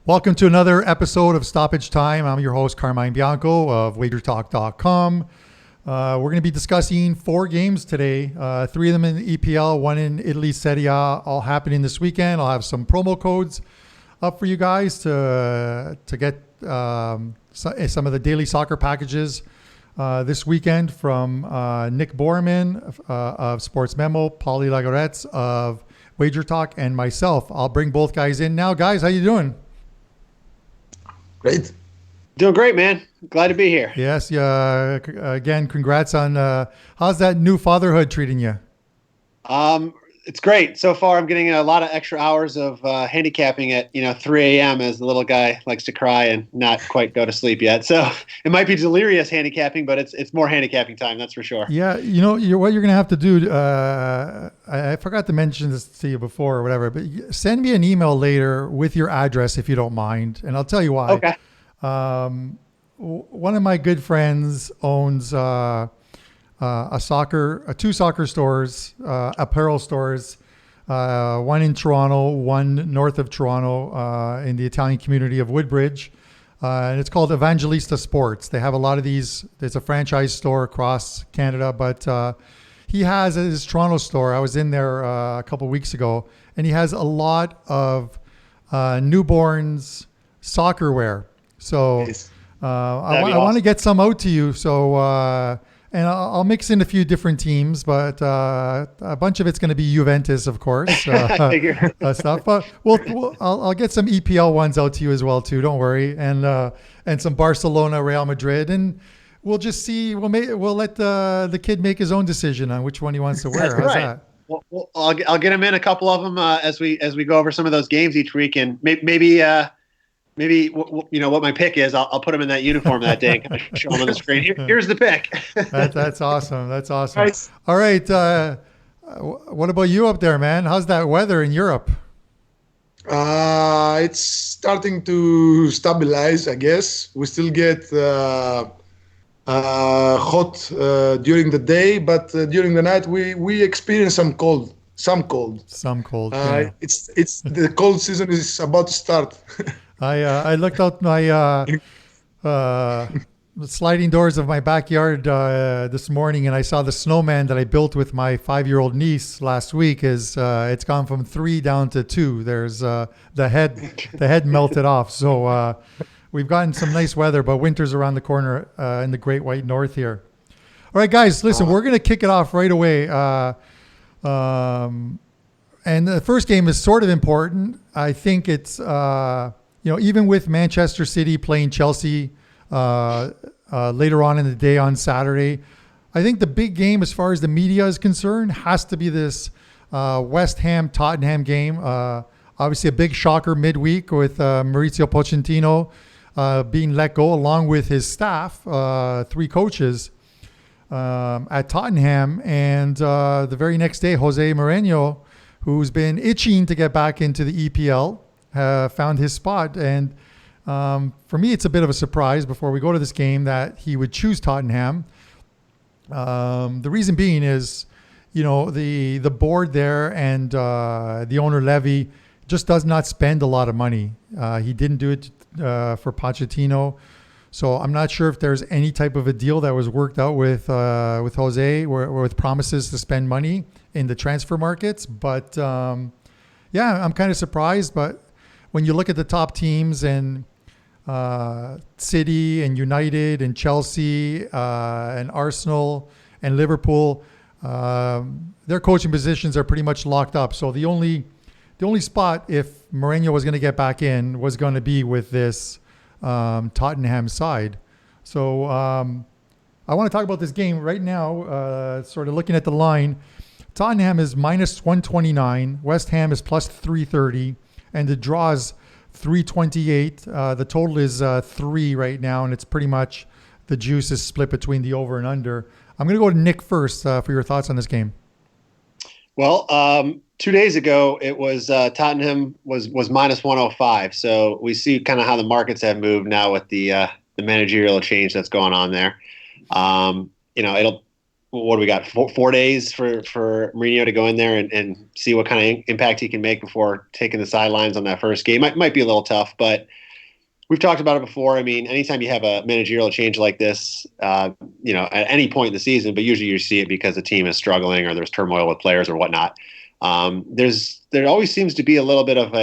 Welcome to another episode of Stoppage Time. I'm your host, Carmine Bianco of WagerTalk.com. We're going to be discussing 4 games today, 3 of them in the EPL, 1 in Italy Serie A, all happening this weekend. I'll have some promo codes up for you guys to get some of the daily soccer packages this weekend from Nick Borrman of Sports Memo, Paulie Laguretos of WagerTalk, and myself. I'll bring both guys in now. Guys, how you doing? Great. Doing great, man. Glad to be here. Yes. Yeah. Again, congrats on how's that new fatherhood treating you? It's great. So far, I'm getting a lot of extra hours of handicapping at 3 a.m. as the little guy likes to cry and not quite go to sleep yet. So it might be delirious handicapping, but it's more handicapping time, that's for sure. Yeah. What you're going to have to do, I forgot to mention this to you before or whatever, but send me an email later with your address if you don't mind, and I'll tell you why. Okay. One of my good friends owns two soccer stores, apparel stores, one in Toronto, one north of Toronto, in the Italian community of Woodbridge. And it's called Evangelista Sports. They have a lot of these. It's a franchise store across Canada, but he has his Toronto store. I was in there a couple of weeks ago, and he has a lot of newborns soccer wear. So Nice. I That'd be want to get some out to you. So and I'll mix in a few different teams, but a bunch of it's going to be Juventus, of course, I figure. stuff. But I'll get some EPL ones out to you as well too. Don't worry, and some Barcelona, Real Madrid, and we'll just see. We'll let the kid make his own decision on which one he wants to wear. That's How's right. that? Well, I'll get him in a couple of them as we go over some of those games each week, and maybe what my pick is. I'll put him in that uniform that day and kind of show him on the screen. Here's the pick. That's awesome. That's awesome. Nice. All right. What about you up there, man? How's that weather in Europe? It's starting to stabilize, I guess. We still get hot during the day, but during the night we experience some cold. Some cold. Yeah. It's the cold season is about to start. I looked out my sliding doors of my backyard this morning, and I saw the snowman that I built with my 5-year-old niece last week. It's gone from 3 down to 2. There's the head melted off. So we've gotten some nice weather, but winter's around the corner in the Great White North here. All right, guys, listen, we're gonna kick it off right away. And the first game is sort of important. I think it's even with Manchester City playing Chelsea later on in the day on Saturday, I think the big game as far as the media is concerned has to be this West Ham Tottenham game. Obviously a big shocker midweek with Maurizio Pochettino being let go along with his staff, 3 coaches at Tottenham, and the very next day Jose Mourinho, who's been itching to get back into the EPL, found his spot. And for me, it's a bit of a surprise before we go to this game that he would choose Tottenham. The reason being is, the board there and the owner Levy just does not spend a lot of money. He didn't do it for Pochettino. So I'm not sure if there's any type of a deal that was worked out with Jose or with promises to spend money in the transfer markets. But I'm kind of surprised. But when you look at the top teams and City and United and Chelsea and Arsenal and Liverpool, their coaching positions are pretty much locked up. So the only spot if Mourinho was going to get back in was going to be with this Tottenham side. So I want to talk about this game right now, sort of looking at the line. Tottenham is minus 129. West Ham is plus 330. And the draw is 328. The total is 3 right now, and it's pretty much the juice is split between the over and under. I'm going to go to Nick first for your thoughts on this game. Well, 2 days ago, it was Tottenham was minus 105. So we see kind of how the markets have moved now with the managerial change that's going on there. what do we got? Four days for Mourinho to go in there and see what kind of impact he can make before taking the sidelines on that first game. Might be a little tough, but we've talked about it before. I mean, anytime you have a managerial change like this, at any point in the season, but usually you see it because the team is struggling or there's turmoil with players or whatnot. There always seems to be a little bit of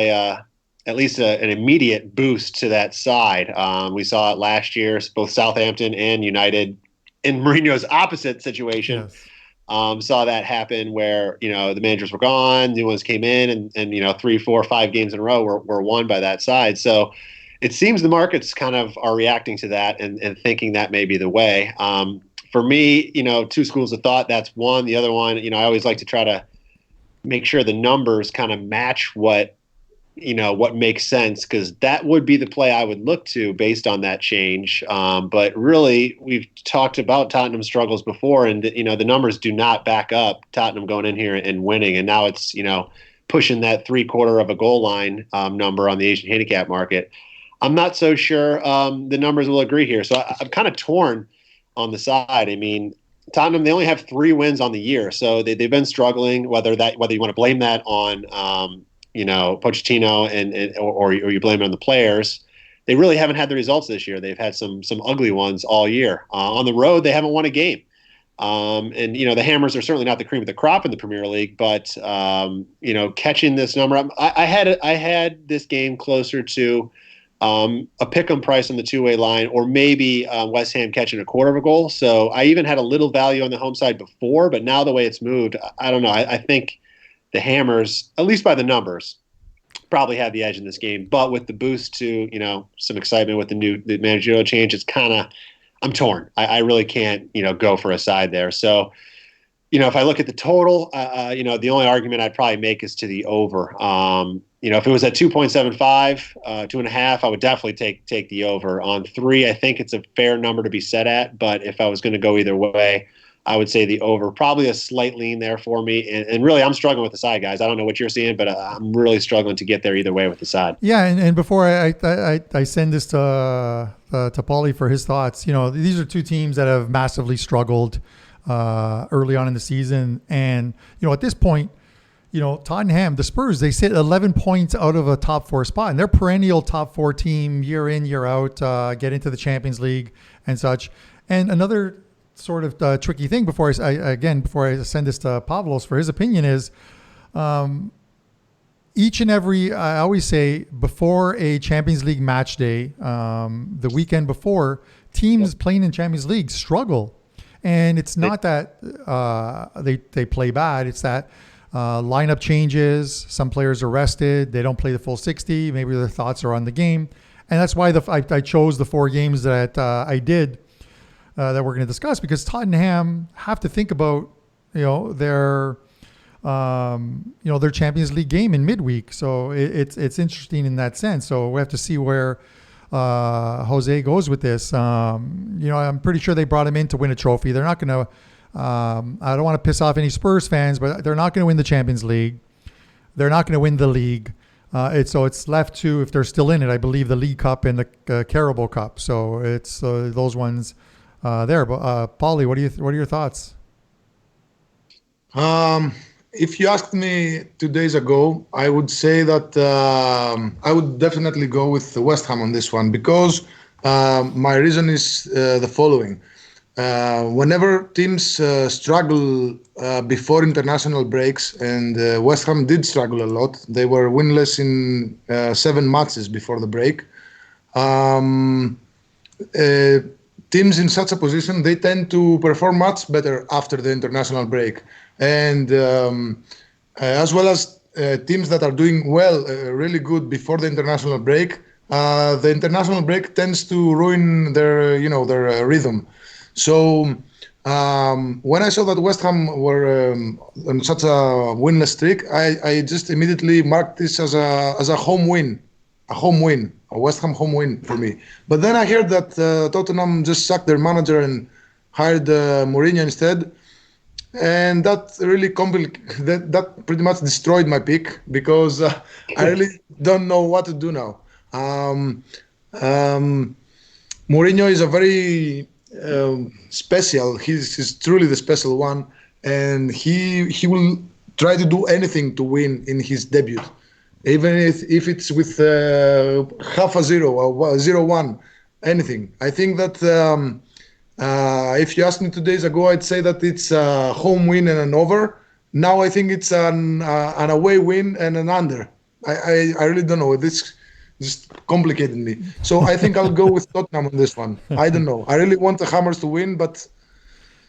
at least an immediate boost to that side. We saw it last year, both Southampton and United in Mourinho's opposite situation. Yes. Saw that happen where, the managers were gone, new ones came in, and 3, 4, 5 games in a row were won by that side. So it seems the markets kind of are reacting to that and thinking that may be the way. For me, two schools of thought. That's one. The other one, I always like to try to make sure the numbers kind of match what makes sense, because that would be the play I would look to based on that change. But really, we've talked about Tottenham's struggles before, and the numbers do not back up Tottenham going in here and winning. And now it's pushing that 3/4 of a goal line number on the Asian handicap market. I'm not so sure the numbers will agree here. So I'm kind of torn on the side. I mean, Tottenham, they only have 3 wins on the year, so they've been struggling. Whether you want to blame that on Pochettino or you blame it on the players, they really haven't had the results this year. They've had some ugly ones all year. On the road, they haven't won a game. The Hammers are certainly not the cream of the crop in the Premier League, but catching this number, I had this game closer to a pick'em price on the two-way line, or maybe West Ham catching 1/4 of a goal. So I even had a little value on the home side before, but now the way it's moved, I don't know. I think the Hammers, at least by the numbers, probably have the edge in this game. But with the boost to some excitement with the managerial change, it's kind of, I'm torn. I really can't go for a side there. So if I look at the total, the only argument I'd probably make is to the over. If it was at 2.75, 2.5, I would definitely take the over. On 3, I think it's a fair number to be set at. But if I was going to go either way, I would say the over. Probably a slight lean there for me. And really, I'm struggling with the side, guys. I don't know what you're seeing, but I'm really struggling to get there either way with the side. Yeah, and before I send this to Paulie for his thoughts, these are two teams that have massively struggled early on in the season. And, at this point, Tottenham, the Spurs, they sit 11 points out of a top 4 spot, and they're perennial top 4 team year in, year out, get into the Champions League and such. And another sort of tricky thing before I send this to Pavlos for his opinion is each and every, I always say, before a Champions League match day, the weekend before, teams playing in Champions League struggle. And it's not that they play bad. It's that lineup changes. Some players are rested. They don't play the full 60. Maybe their thoughts are on the game. And that's why I chose the 4 games that I did that we're going to discuss, because Tottenham have to think about their Champions League game in midweek. So it's interesting in that sense. So we have to see where Jose goes with this. I'm pretty sure they brought him in to win a trophy. They're not going to. I don't want to piss off any Spurs fans, but they're not going to win the Champions League. They're not going to win the league. It's left to, if they're still in it, I believe the League Cup and the Carabao Cup. So it's those ones there. But Paulie, what are your thoughts? If you asked me 2 days ago, I would say that I would definitely go with West Ham on this one, because my reason is the following. Whenever teams struggle before international breaks, and West Ham did struggle a lot, they were winless in 7 matches before the break. Teams in such a position, they tend to perform much better after the international break. And as well as teams that are doing well, really good before the international break, the international break tends to ruin their rhythm. So when I saw that West Ham were on such a winless streak, I just immediately marked this as a home win, a West Ham home win for me. But then I heard that Tottenham just sacked their manager and hired Mourinho instead, and that really that pretty much destroyed my pick, because I really don't know what to do now. Mourinho is a very special. He's truly the special one, and he will try to do anything to win in his debut, even if it's with half a zero or 0-1, anything. I think that if you asked me 2 days ago, I'd say that it's a home win and an over. Now I think it's an away win and an under. I really don't know. This just complicated me. So I think I'll go with Tottenham on this one. I don't know. I really want the Hammers to win, but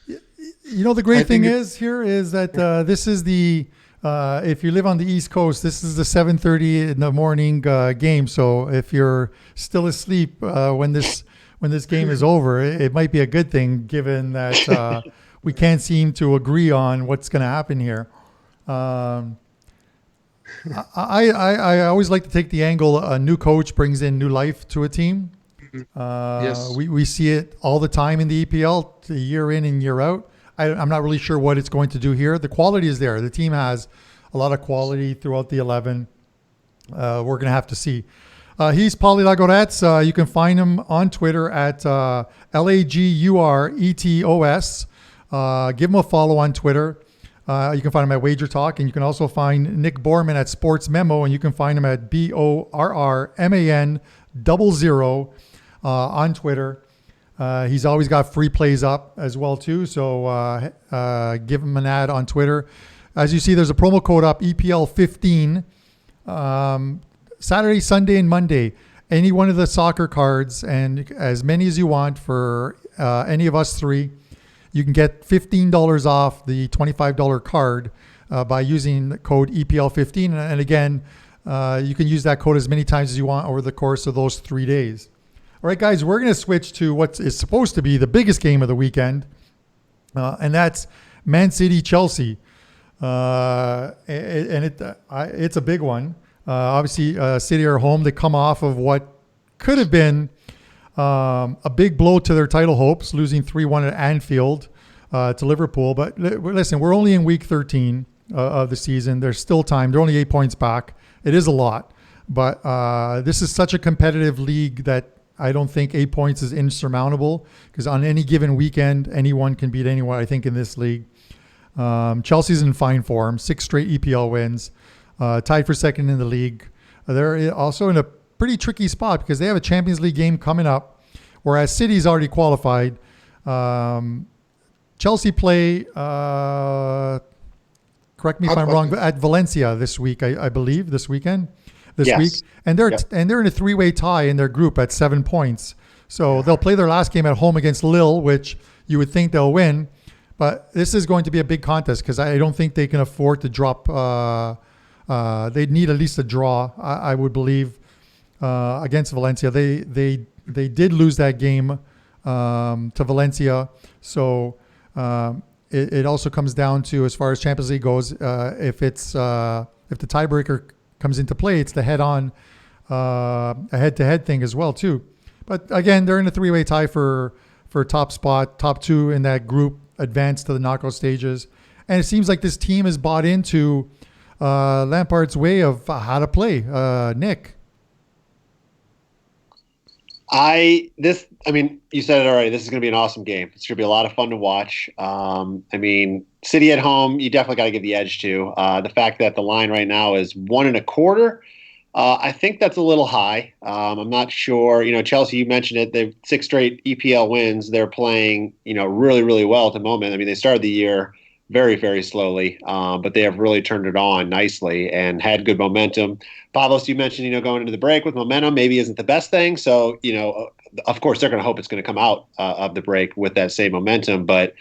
the great thing is that this is the if you live on the East Coast, this is the 7:30 in the morning game. So if you're still asleep when this game is over, it might be a good thing, given that we can't seem to agree on what's going to happen here. I always like to take the angle a new coach brings in new life to a team. yes, We see it all the time in the EPL, year in and year out. I'm not really sure what it's going to do here. The quality is there. The team has a lot of quality throughout the 11. We're going to have to see. He's Paulie Laguretos. You can find him on Twitter at Laguretos. Give him a follow on Twitter. You can find him at WagerTalk, and you can also find Nick Borrman at Sports Memo, and you can find him at BORRMAN00 on Twitter. He's always got free plays up as well too, so give him an ad on Twitter. As you see, there's a promo code up, EPL15, Saturday, Sunday, and Monday. Any one of the soccer cards, and as many as you want for any of us three. You can get $15 off the $25 card by using the code EPL15. And again, you can use that code as many times as you want over the course of those 3 days. All right, guys, we're going to switch to what is supposed to be the biggest game of the weekend, and that's Man City Chelsea. It's a big one. Obviously, City are home. They come off of what could have been a big blow to their title hopes, losing 3-1 at Anfield to Liverpool. But listen, we're only in week 13 of the season. There's still time. They're only 8 points back. It is a lot. But this is such a competitive league that I don't think 8 points is insurmountable, because on any given weekend, anyone can beat anyone, I think, in this league. Chelsea's in fine form, 6 straight EPL wins, tied for second in the league. They're also in a pretty tricky spot because they have a Champions League game coming up, whereas City's already qualified. Chelsea play, correct me if I'm wrong, at Valencia this week, I believe, this week. And they're in a 3-way tie in their group at 7 points. So they'll play their last game at home against Lille, which you would think they'll win. But this is going to be a big contest because I don't think they can afford to drop. They'd need at least a draw, I would believe, against Valencia. They did lose that game to Valencia. So it also comes down to, as far as Champions League goes, if the tiebreaker comes into play, it's the head-on, a head-to-head thing as well too. But again, they're in a 3-way tie for top spot. Top 2 in that group advance to the knockout stages. And it seems like this team has bought into Lampard's way of how to play. Nick. You said it already. This is going to be an awesome game. It's going to be a lot of fun to watch. City at home, you definitely got to give the edge to. The fact that the line right now is 1.25, I think that's a little high. I'm not sure. Chelsea, you mentioned it. They've 6 straight EPL wins. They're playing, really, really well at the moment. They started the year very, very slowly, but they have really turned it on nicely and had good momentum. Pavlos, you mentioned, going into the break with momentum maybe isn't the best thing. So, of course, they're going to hope it's going to come out of the break with that same momentum. But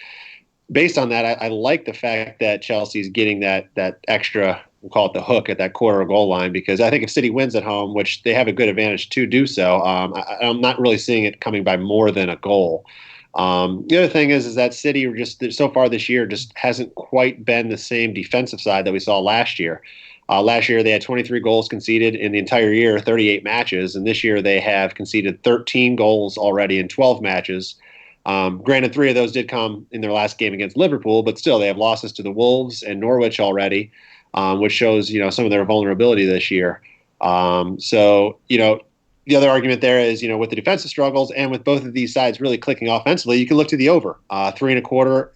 based on that, I like the fact that Chelsea's getting that extra, we'll call it the hook, at that quarter goal line, because I think if City wins at home, which they have a good advantage to do so, I'm not really seeing it coming by more than a goal. The other thing is that City just so far this year just hasn't quite been the same defensive side that we saw last year. Last year they had 23 goals conceded in the entire year, 38 matches, and this year they have conceded 13 goals already in 12 matches. Granted, 3 of those did come in their last game against Liverpool, but still they have losses to the Wolves and Norwich already, which shows some of their vulnerability this year. the other argument there is, with the defensive struggles and with both of these sides really clicking offensively, you can look to the over. 3.25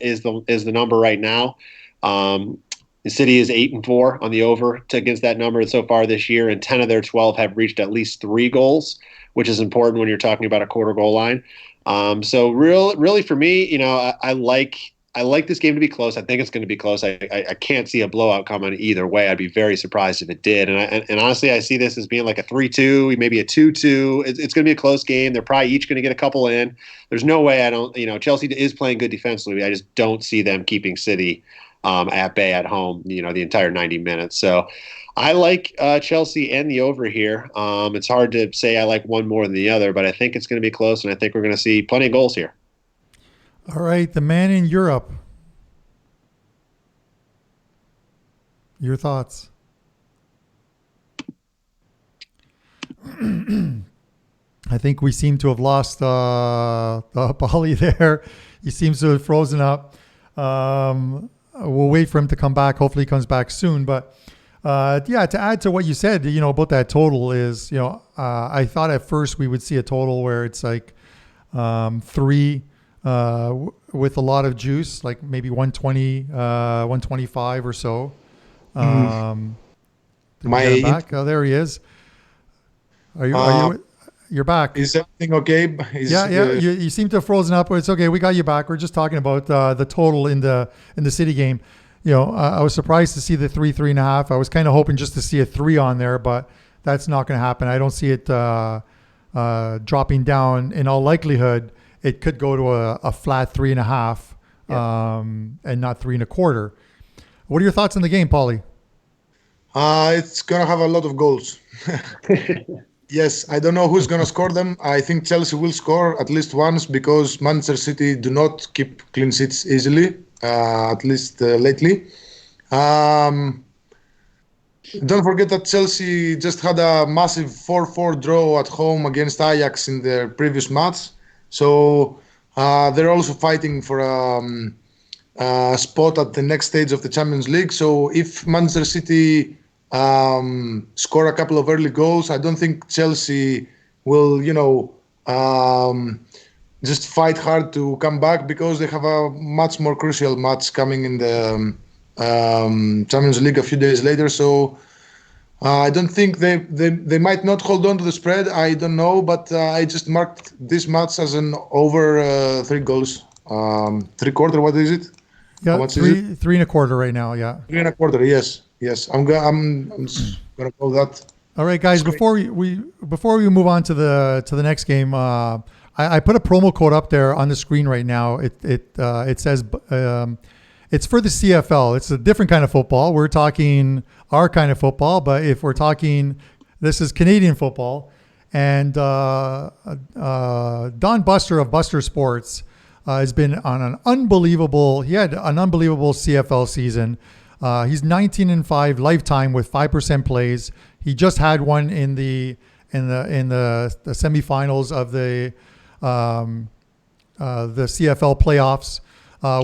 is the number right now. The City is 8-4 on the over against that number so far this year, and 10 of their 12 have reached at least 3 goals, which is important when you're talking about a quarter goal line. So really for me, I like this game to be close. I think it's going to be close. I can't see a blowout coming either way. I'd be very surprised if it did. And honestly, I see this as being like a 3-2, maybe a 2-2. It's going to be a close game. They're probably each going to get a couple in. There's no way Chelsea is playing good defensively. I just don't see them keeping City at bay at home, the entire 90 minutes. So I like Chelsea and the over here. It's hard to say I like one more than the other, but I think it's going to be close, and I think we're going to see plenty of goals here. All right, the man in Europe. Your thoughts? I think we seem to have lost Polly there. He seems to have frozen up. We'll wait for him to come back. Hopefully he comes back soon. But to add to what you said, about that total is, I thought at first we would see a total where it's like 3 with a lot of juice, like maybe 120, 125 or so. Did we get him back? Oh, there he is. Are you? You're back. Is everything okay? You seem to have frozen up, but it's okay. We got you back. We're just talking about the total in the City game. I was surprised to see the 3.5. I was kind of hoping just to see a 3 on there, but that's not going to happen. I don't see it dropping down. In all likelihood, it could go to a flat 3.5 and not 3.25. What are your thoughts on the game, Paulie? It's going to have a lot of goals. Yes, I don't know who's going to score them. I think Chelsea will score at least once because Manchester City do not keep clean sheets easily, at least lately. Don't forget that Chelsea just had a massive 4-4 draw at home against Ajax in their previous match. So they're also fighting for a spot at the next stage of the Champions League. So if Manchester City score a couple of early goals, I don't think Chelsea will, just fight hard to come back because they have a much more crucial match coming in the Champions League a few days later. So I don't think they might not hold on to the spread. I don't know, but I just marked this match as an over 3 goals. 3/4, what is it? Yeah, 3.25 right now. Yeah, 3.25. Yes. I'm just gonna go that. All right, guys. Before we move on to the next game, I put a promo code up there on the screen right now. It says it's for the CFL. It's a different kind of football. We're talking our kind of football, but if we're talking, this is Canadian football. And Don Buster of Buster Sports has been on an unbelievable. He had an unbelievable CFL season. He's 19-5 lifetime with 5% plays. He just had one in the semifinals of the CFL playoffs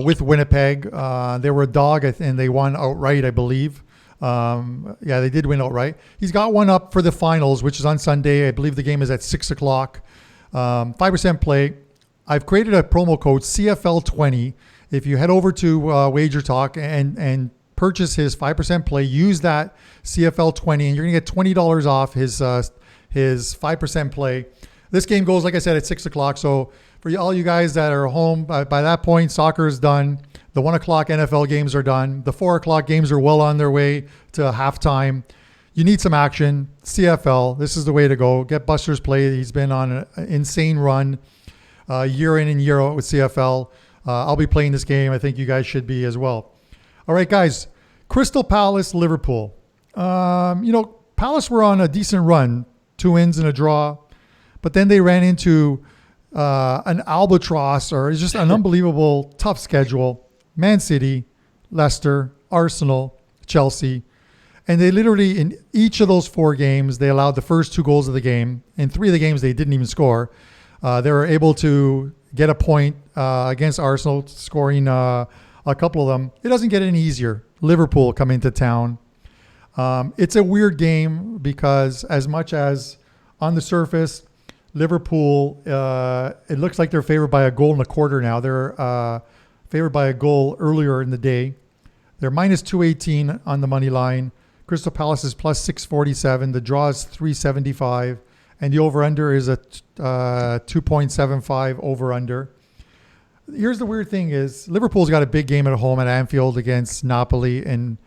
with Winnipeg. They were a dog and they won outright, I believe. They did win outright. He's got one up for the finals, which is on Sunday. I believe the game is at 6:00. 5% play. I've created a promo code CFL20. If you head over to WagerTalk and purchase his 5% play, use that CFL20, and you're going to get $20 off his 5% play. This game goes, like I said, at 6:00. So for all you guys that are home, by that point, soccer is done. The 1:00 NFL games are done. The 4:00 games are well on their way to halftime. You need some action. CFL, this is the way to go. Get Buster's play. He's been on an insane run year in and year out with CFL. I'll be playing this game. I think you guys should be as well. All right, guys. Crystal Palace, Liverpool. Palace were on a decent run, 2 wins and a draw, but then they ran into an albatross, or just an unbelievable tough schedule. Man City, Leicester, Arsenal, Chelsea. And they literally, in each of those 4 games, they allowed the first 2 goals of the game. In 3 of the games, they didn't even score. They were able to get a point against Arsenal, scoring a couple of them. It doesn't get any easier. Liverpool coming to town. It's a weird game because as much as on the surface, Liverpool, it looks like they're favored by a goal and a quarter now. They're favored by a goal earlier in the day. They're minus 218 on the money line. Crystal Palace is plus 647. The draw is 375. And the over-under is a 2.75 over-under. Here's the weird thing is Liverpool's got a big game at home at Anfield against Napoli. And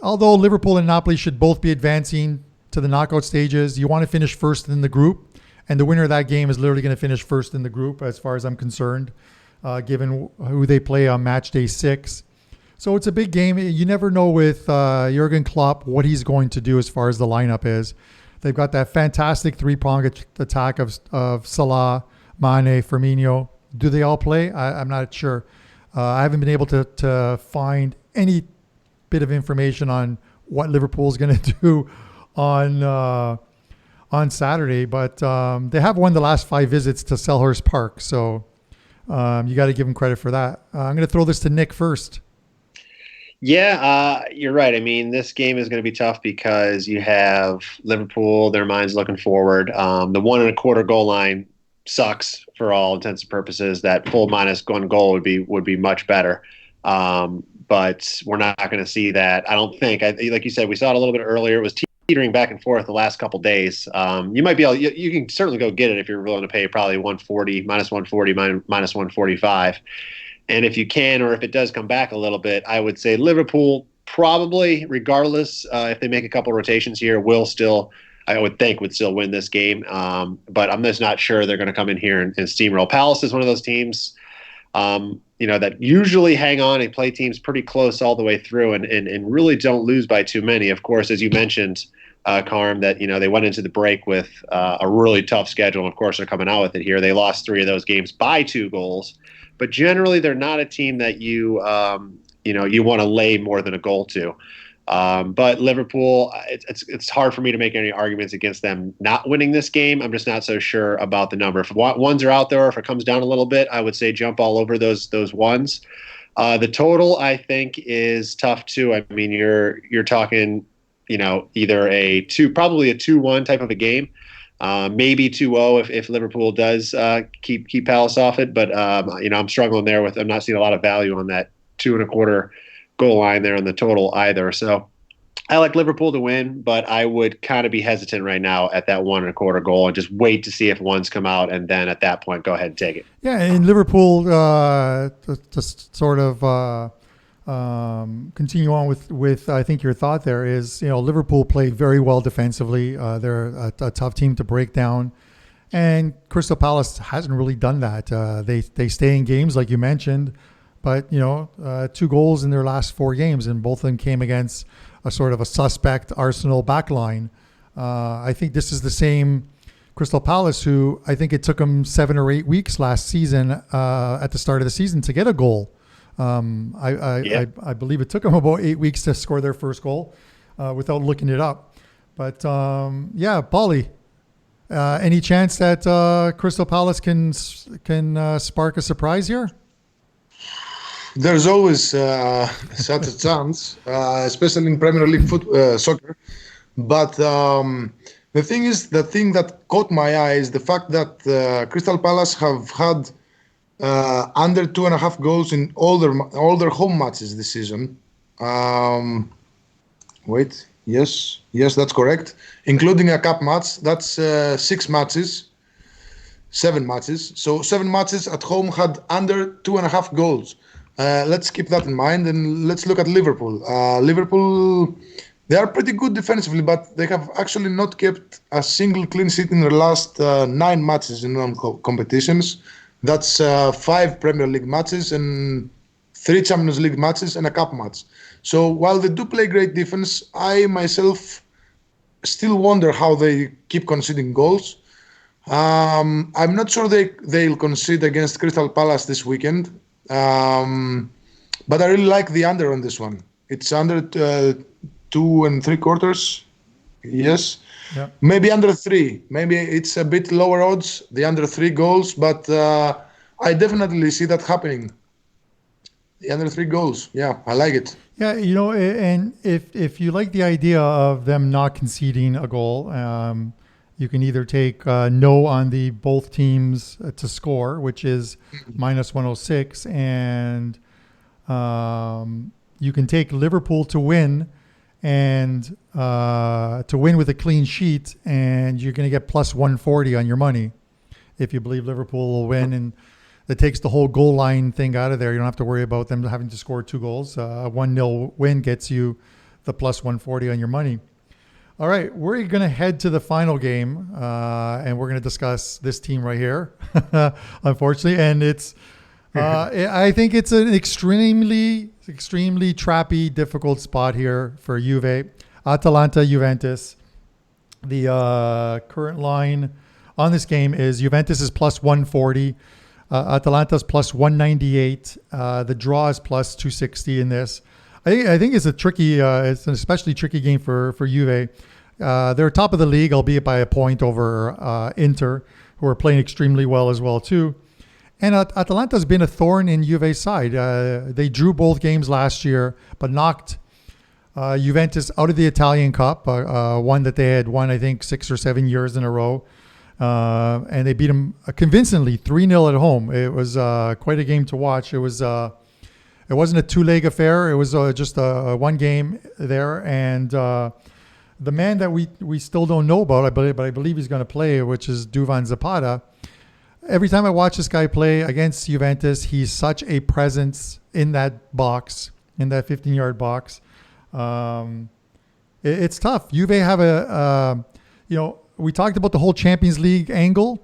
although Liverpool and Napoli should both be advancing to the knockout stages, you want to finish first in the group. And the winner of that game is literally going to finish first in the group as far as I'm concerned, given who they play on match day 6. So it's a big game. You never know with Jurgen Klopp what he's going to do as far as the lineup is. They've got that fantastic three-pronged attack of Salah, Mane, Firmino. Do they all play? I'm not sure. I haven't been able to find any bit of information on what Liverpool's going to do on Saturday, but they have won the last 5 visits to Selhurst Park, so you got to give them credit for that. I'm going to throw this to Nick first. Yeah, you're right. I mean, this game is going to be tough because you have Liverpool, their minds looking forward. The 1.25 goal line sucks for all intents and purposes. That full -1 goal would be much better. But we're not going to see that. I don't think. Like you said, we saw it a little bit earlier. It was teetering back and forth the last couple days. You might be able. You can certainly go get it if you're willing to pay probably 140, -140, -145. And if you can, or if it does come back a little bit, I would say Liverpool probably, regardless, if they make a couple rotations here, would still win this game. But I'm just not sure they're going to come in here and steamroll. Palace is one of those teams, that usually hang on and play teams pretty close all the way through and really don't lose by too many. Of course, as you mentioned, Carm, that they went into the break with a really tough schedule. And of course, they're coming out with it here. They lost 3 of those games by 2 goals. But generally, they're not a team that you want to lay more than a goal to. But Liverpool, it's hard for me to make any arguments against them not winning this game. I'm just not so sure about the number. If ones are out there, or if it comes down a little bit, I would say jump all over those ones. The total, I think, is tough too. I mean, you're talking, either probably a 2-1 type of a game. Maybe 2-0 if Liverpool does keep Palace off it, but I'm struggling there I'm not seeing a lot of value on that 2.25 goal line there on the total either. So I like Liverpool to win, but I would kind of be hesitant right now at that 1.25 goal and just wait to see if ones come out, and then at that point go ahead and take it. Yeah, and Liverpool just sort of continue on with I think your thought there is, Liverpool play very well defensively. They're a tough team to break down, and Crystal Palace hasn't really done that. They stay in games like you mentioned, but 2 goals in their last 4 games, and both of them came against a sort of a suspect Arsenal backline. I think this is the same Crystal Palace, who I think it took them 7 or 8 weeks last season at the start of the season to get a goal. I believe it took them about 8 weeks to score their first goal without looking it up. But Paulie, any chance that Crystal Palace can spark a surprise here? There's always such a chance, especially in Premier League soccer. But the thing that caught my eye is the fact that Crystal Palace have had under 2.5 goals in all their home matches this season. Yes, that's correct, including a cup match. That's 7 matches. So 7 matches at home had under 2.5 goals. Let's keep that in mind, and let's look at Liverpool. Liverpool, they are pretty good defensively, but they have actually not kept a single clean sheet in their last 9 matches in competitions. That's 5 Premier League matches and 3 Champions League matches and a cup match. So while they do play great defense, I myself still wonder how they keep conceding goals. I'm not sure they'll concede against Crystal Palace this weekend. But I really like the under on this one. It's under 2 3/4. Yes. Yeah. Maybe under 3. Maybe it's a bit lower odds, the under 3 goals, but I definitely see that happening. The under 3 goals. Yeah, I like it. Yeah, and if you like the idea of them not conceding a goal, you can either take no on the both teams to score, which is minus 106, and you can take Liverpool to win and to win with a clean sheet, and you're going to get plus 140 on your money if you believe Liverpool will win. And that takes the whole goal line thing out of there. You don't have to worry about them having to score 2 goals. A 1-0 win gets you the plus 140 on your money. All right, we're going to head to the final game, and we're going to discuss this team right here, unfortunately. And it's, I think it's an extremely trappy, difficult spot here for Juve. Atalanta, Juventus. The current line on this game is Juventus is plus 140. Atalanta's plus 198. The draw is plus 260 in this. I think it's it's an especially tricky game for Juve. They're top of the league, albeit by a point over Inter, who are playing extremely well as well too. And Atalanta's been a thorn in Juve's side. They drew both games last year, but knocked Juventus out of the Italian Cup, one that they had won, I think, 6 or 7 years in a row. And they beat them convincingly 3-0 at home. It was quite a game to watch. It wasn't a 2-leg affair. It was just a one game there. And the man that we still don't know about, but I believe he's going to play, which is Duvan Zapata. Every time I watch this guy play against Juventus, he's such a presence in that box, in that 15-yard box. It's tough. Juve have we talked about the whole Champions League angle.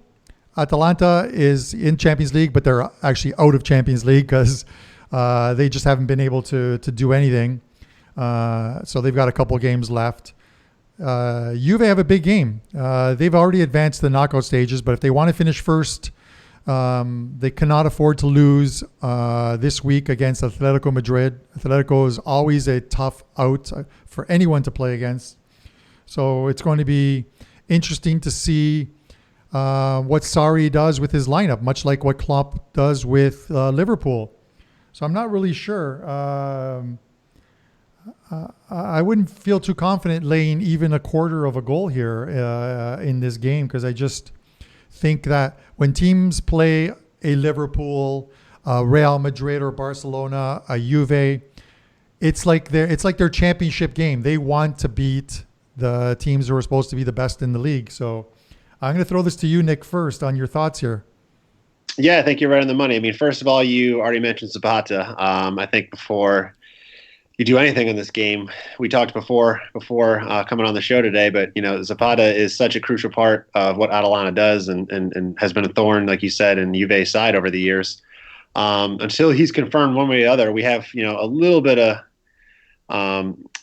Atalanta is in Champions League, but they're actually out of Champions League because they just haven't been able to do anything. So they've got a couple games left. Juve have a big game. They've already advanced to the knockout stages, but if they want to finish first, they cannot afford to lose this week against Atletico Madrid. Atletico is always a tough out for anyone to play against. So it's going to be interesting to see what Sarri does with his lineup, much like what Klopp does with Liverpool. So I'm not really sure. I wouldn't feel too confident laying even a quarter of a goal here in this game, because I just think that when teams play a Liverpool, Real Madrid or Barcelona, a Juve, it's like their championship game. They want to beat the teams who are supposed to be the best in the league. So I'm going to throw this to you, Nick, first on your thoughts here. Yeah, I think you're right on the money. I mean, first of all, you already mentioned Zapata. I think before you do anything in this game, we talked before coming on the show today, but Zapata is such a crucial part of what Atalanta does and has been a thorn, like you said, in Juve's side over the years. Until he's confirmed one way or the other, we have a little bit of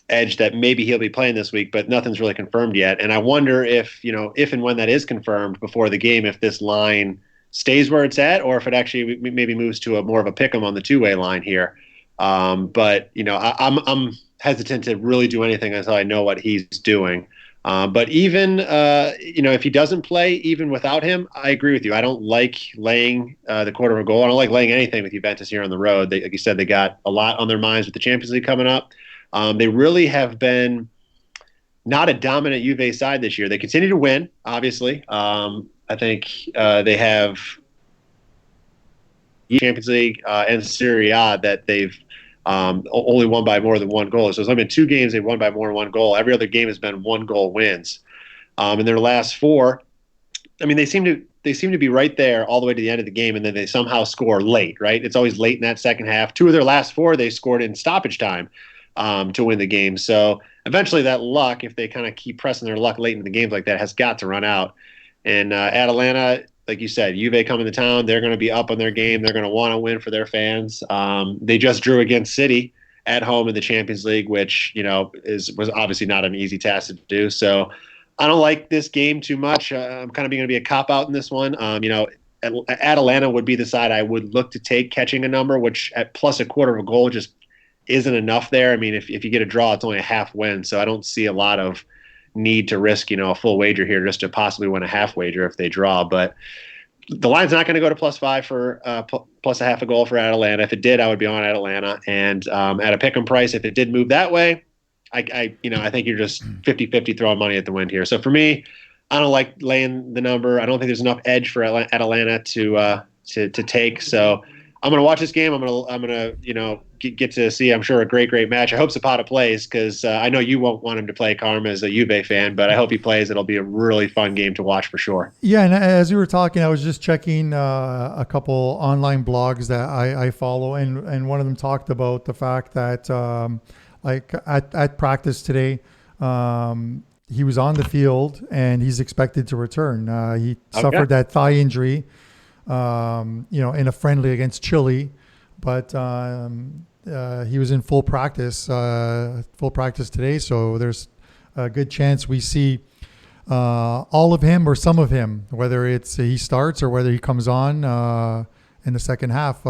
edge that maybe he'll be playing this week, but nothing's really confirmed yet. And I wonder if and when that is confirmed before the game, if this line stays where it's at, or if it actually maybe moves to a more of a pick'em on the 2-way line here. But I'm hesitant to really do anything until I know what he's doing. But even if he doesn't play, even without him, I agree with you. I don't like laying the quarter of a goal. I don't like laying anything with Juventus here on the road. Like you said, they got a lot on their minds with the Champions League coming up. They really have been not a dominant Juve side this year. They continue to win, obviously. I think they have Champions League and Serie A that they've only won by more than 1 goal. So there's only been 2 games they've won by more than 1 goal. Every other game has been 1-goal wins. In their last 4, I mean, they seem to be right there all the way to the end of the game, and then they somehow score late, right? It's always late in that second half. 2 of their last 4, they scored in stoppage time to win the game. So eventually that luck, if they kind of keep pressing their luck late in the games like that, has got to run out. And Atalanta, like you said, Juve coming to town, they're going to be up on their game. They're going to want to win for their fans. They just drew against City at home in the Champions League, which was obviously not an easy task to do. So I don't like this game too much. I'm kind of going to be a cop out in this one. Atalanta would be the side I would look to take catching a number, which at plus a quarter of a goal just isn't enough there. I mean, if you get a draw, it's only a half win. So I don't see a lot of need to risk, a full wager here just to possibly win a half wager if they draw. But the line's not going to go to +5 for plus a half a goal for Atalanta. If it did, I would be on Atalanta. And at a pick'em price, if it did move that way, I think you're just 50-50 throwing money at the wind here. So for me, I don't like laying the number. I don't think there's enough edge for Atalanta to take. So I'm going to watch this game. I'm going to get to see, I'm sure, a great match. I hope Zapata plays, because I know you won't want him to play, Carm, as a Juve fan, but I hope he plays. It'll be a really fun game to watch for sure. Yeah, and as you were talking, I was just checking a couple online blogs that I follow, and one of them talked about the fact that like at practice today, he was on the field and he's expected to return. He suffered that thigh injury, in a friendly against Chile, but he was in full practice today. So there's a good chance we see all of him or some of him, whether it's he starts or whether he comes on in the second half.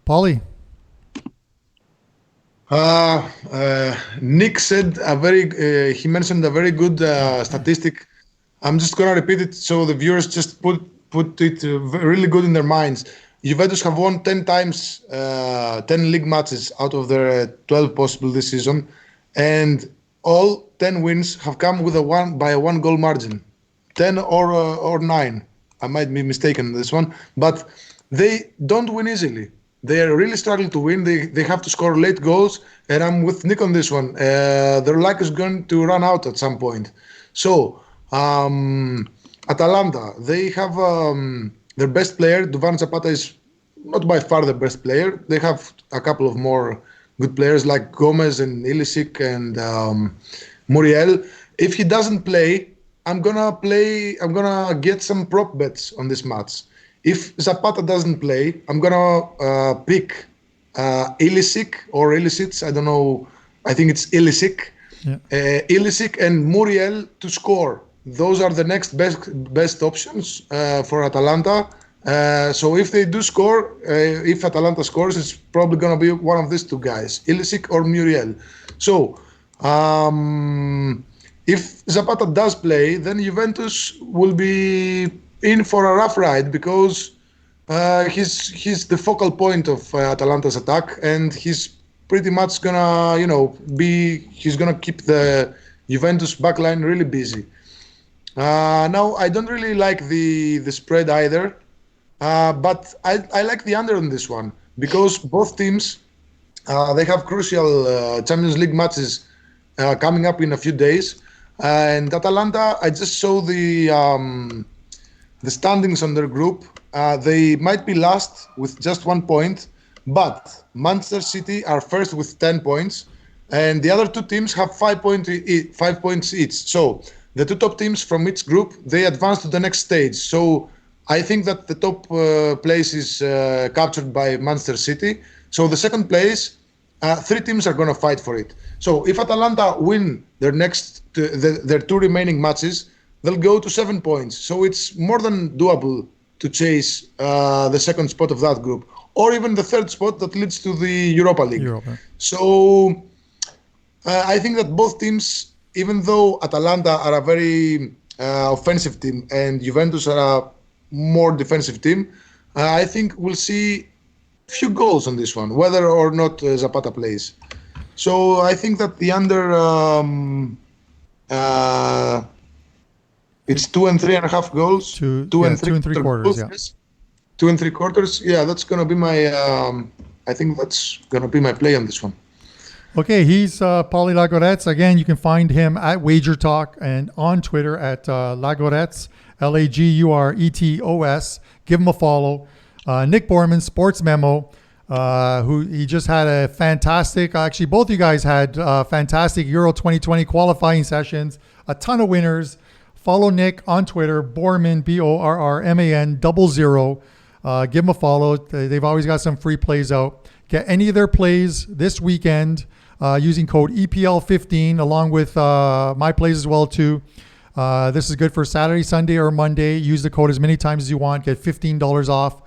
Paulie. Nick said he mentioned a very good statistic. I'm just gonna repeat it so the viewers just put it really good in their minds. Juventus have won 10 times, 10 league matches out of their 12 possible this season, and all 10 wins have come with a one goal margin, 10 or 9. I might be mistaken on this one, but they don't win easily. They are really struggling to win. They have to score late goals, and I'm with Nick on this one. Their luck is going to run out at some point. So, Atalanta, they have their best player, Duvan Zapata, is not by far the best player. They have a couple of more good players like Gomez and Ilicic and Muriel. If he doesn't play, I'm gonna get some prop bets on this match. If Zapata doesn't play, I'm gonna pick Ilicic or Ilicic. I don't know. I think it's Ilicic. Yeah. Ilicic and Muriel to score. Those are the next best options for Atalanta. So if they do score, if Atalanta scores, it's probably gonna be one of these two guys, Ilicic or Muriel. So if Zapata does play, then Juventus will be in for a rough ride, because he's the focal point of Atalanta's attack, and he's pretty much gonna he's gonna keep the Juventus backline really busy. Now I don't really like the spread either, but I like the under on this one, because both teams they have crucial Champions League matches coming up in a few days, and Atalanta, I just saw the standings on their group. They might be last with just 1 point, but Manchester City are first with 10 points, and the other two teams have 5 points each. So the two top teams from each group, they advance to the next stage. So I think that the top place is captured by Manchester City. So the second place, 3 teams are going to fight for it. So if Atalanta win their their 2 remaining matches, they'll go to 7 points. So it's more than doable to chase the second spot of that group, or even the third spot that leads to the Europa League. So I think that both teams, even though Atalanta are a very offensive team and Juventus are a more defensive team, I think we'll see a few goals on this one, whether or not Zapata plays. So I think that the under it's 2 and 3.5 goals. Two and three quarters. Yeah. 2 and 3/4. Yeah, that's gonna be my. I think that's gonna be my play on this one. Okay, he's Paulie Laguretos. Again, you can find him at WagerTalk and on Twitter at Laguretos, Laguretos. Give him a follow. Nick Borrman, Sports Memo, who he just had a fantastic. Actually, both you guys had fantastic Euro 2020 qualifying sessions. A ton of winners. Follow Nick on Twitter, Borrman, Borrman 00. Give him a follow. They've always got some free plays out. Get any of their plays this weekend using code EPL15, along with my plays as well too. This is good for Saturday, Sunday, or Monday. Use the code as many times as you want. Get $15 off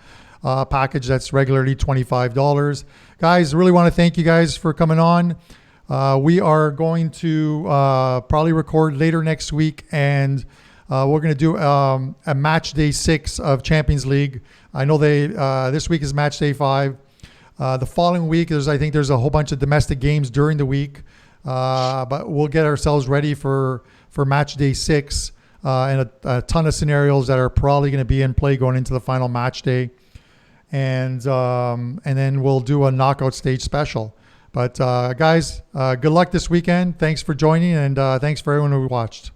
package that's regularly $25. Guys, really want to thank you guys for coming on. We are going to probably record later next week and We're going to do a match day 6 of Champions League. I know this week is match day 5. The following week, I think there's a whole bunch of domestic games during the week, but we'll get ourselves ready for match day 6 and a ton of scenarios that are probably going to be in play going into the final match day, and then we'll do a knockout stage special. But guys, good luck this weekend. Thanks for joining, and thanks for everyone who watched.